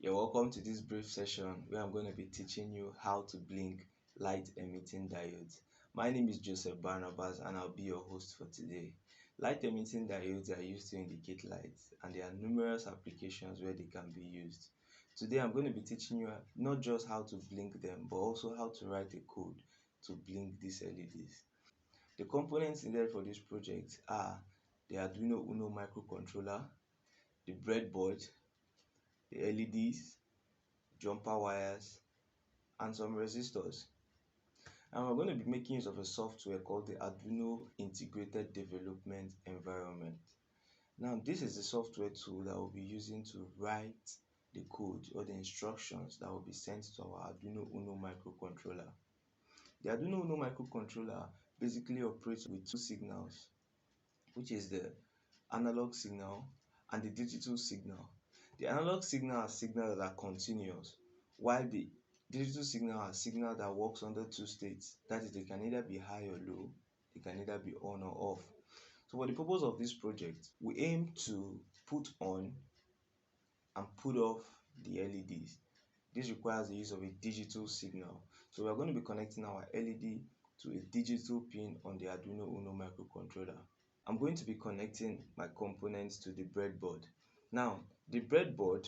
You're welcome to this brief session where I'm going to be teaching you how to blink light emitting diodes. My name is Joseph Barnabas and I'll be your host for today. Light emitting diodes are used to indicate light and there are numerous applications where they can be used. Today I'm going to be teaching you not just how to blink them but also how to write a code to blink these LEDs. The components needed for this project are the Arduino Uno microcontroller, the breadboard, the LEDs, jumper wires, and some resistors. And we're going to be making use of a software called the Arduino Integrated Development Environment. Now, this is the software tool that we'll be using to write the code or the instructions that will be sent to our Arduino Uno microcontroller. The Arduino Uno microcontroller basically operates with two signals, which is the analog signal and the digital signal. The analog signal are signals that are continuous, while the digital signal are signals that works under two states. That is, they can either be high or low, they can either be on or off. So for the purpose of this project, we aim to put on and put off the LEDs. This requires the use of a digital signal. So we're going to be connecting our LED to a digital pin on the Arduino Uno microcontroller. I'm going to be connecting my components to the breadboard. Now, the breadboard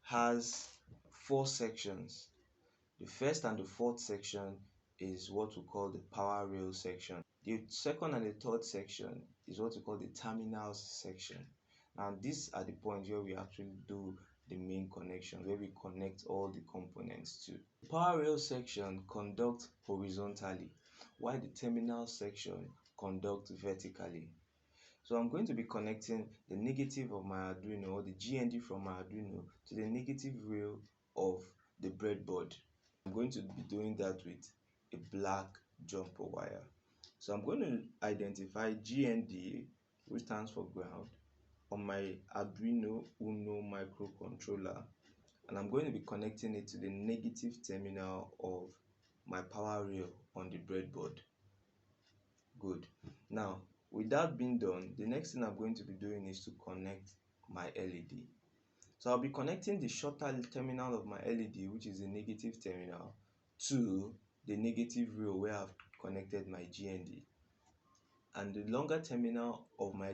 has four sections. The first and the fourth section is what we call the power rail section. The second and the third section is what we call the terminals section. Now, these are the points where we actually do the main connection, where we connect all the components to. The power rail section conducts horizontally, while the terminal section conducts vertically. So I'm going to be connecting the negative of my Arduino or the GND from my Arduino to the negative rail of the breadboard. I'm going to be doing that with a black jumper wire. So I'm going to identify GND, which stands for ground, on my Arduino Uno microcontroller, and I'm going to be connecting it to the negative terminal of my power rail on the breadboard. Good. Now, with that being done, the next thing I'm going to be doing is to connect my LED. So I'll be connecting the shorter terminal of my LED, which is the negative terminal, to the negative rail where I've connected my GND. And the longer terminal of my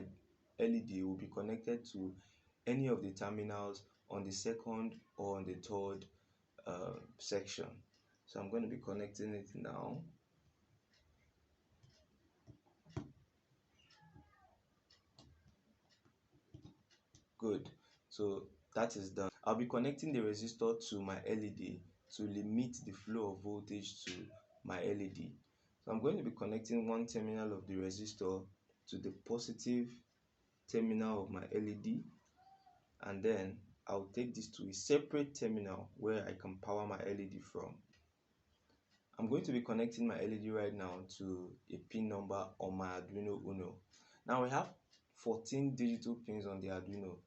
LED will be connected to any of the terminals on the second or on the third section. So I'm going to be connecting it now. Good. So that is done. I'll be connecting the resistor to my LED to limit the flow of voltage to my LED. So I'm going to be connecting one terminal of the resistor to the positive terminal of my LED, and then I'll take this to a separate terminal where I can power my LED from. I'm going to be connecting my LED right now to a pin number on my Arduino Uno. Now we have 14 digital pins on the Arduino,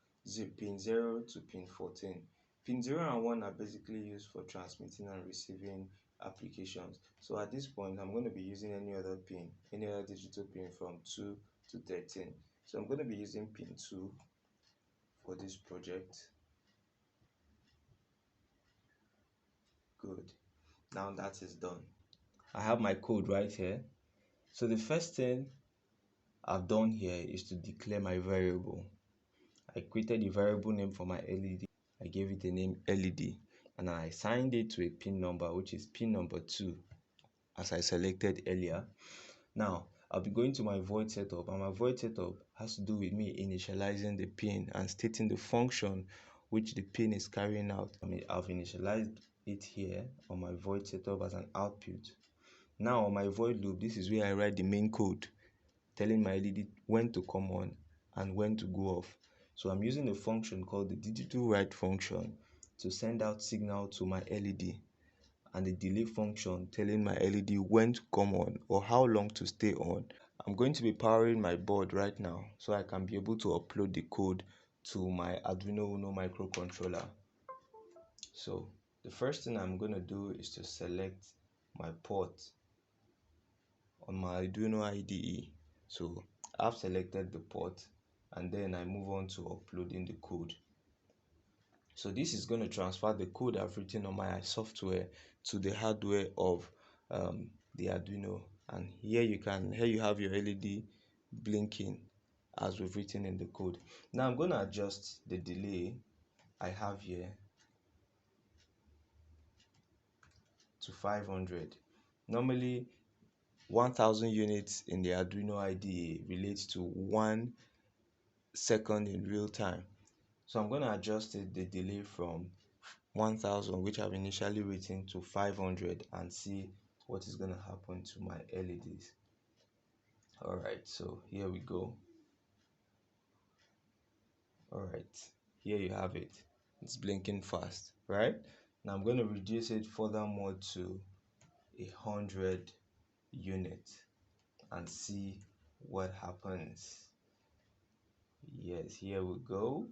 pin 0 to pin 14. Pin 0 and 1 are basically used for transmitting and receiving applications. So at this point, I'm going to be using any other pin, any other digital pin from 2 to 13. So I'm going to be using pin 2 for this project. Good. Now that is done. I have my code right here. So the first thing I've done here is to declare my variable. I created a variable name for my LED. I gave it the name LED and I assigned it to a pin number, which is pin number 2, as I selected earlier. Now I'll be going to my void setup, and my void setup has to do with me initializing the pin and stating the function which the pin is carrying out. I've initialized it here on my void setup as an output. Now on my void loop, this is where I write the main code telling my LED when to come on and when to go off. So I'm using a function called the digital write function to send out signal to my LED, and the delay function telling my LED when to come on or how long to stay on. I'm going to be powering my board right now so I can be able to upload the code to my Arduino Uno microcontroller. So the first thing I'm going to do is to select my port on my Arduino IDE. So I've selected the port and then I move on to uploading the code. So this is going to transfer the code I've written on my software to the hardware of the Arduino. And here you have your LED blinking as we've written in the code. Now I'm going to adjust the delay I have here to 500. Normally 1000 units in the Arduino IDE relates to 1 second in real time. So I'm going to adjust the delay from 1000, which I've initially written, to 500 and see what is going to happen to my LEDs. Alright, so here we go. Alright, here you have it. It's blinking fast, right? Now I'm going to reduce it furthermore to 100 units and see what happens. Yes, here we go.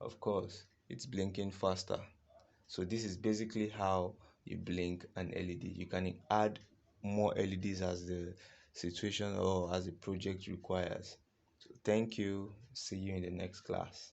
Of course, it's blinking faster. So this is basically how you blink an LED. You can add more LEDs as the situation or as the project requires. So thank you. See you in the next class.